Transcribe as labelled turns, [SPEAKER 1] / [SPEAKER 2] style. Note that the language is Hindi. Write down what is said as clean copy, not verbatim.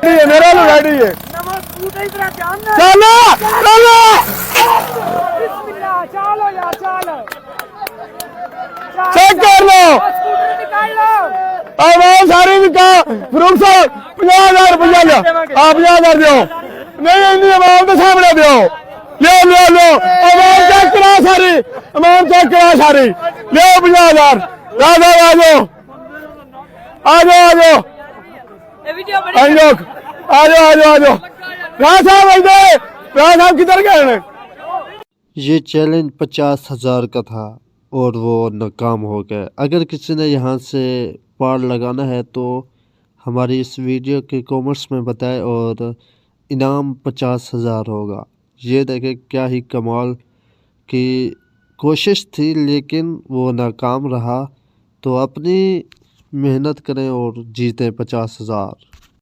[SPEAKER 1] मेरा लो गाड़ी है चलो चलो चेक कर लो आवाम सारी भी कहा फरूक साहब 50,000 रुपया लो आप 50,000 दो नहीं आवाम के सामने दो लो आवाम चेक करा सारी आवाम चेक करा सारी लो 50,000 आ जाओ साहब किधर गए।
[SPEAKER 2] ये चैलेंज 50,000 का था और वो नाकाम हो गया। अगर किसी ने यहाँ से पार लगाना है तो हमारी इस वीडियो के कमेंट्स में बताएं और इनाम 50,000 होगा। ये देखें क्या ही कमाल की कोशिश थी, लेकिन वो नाकाम रहा। तो अपनी मेहनत करें और जीतें 50,000।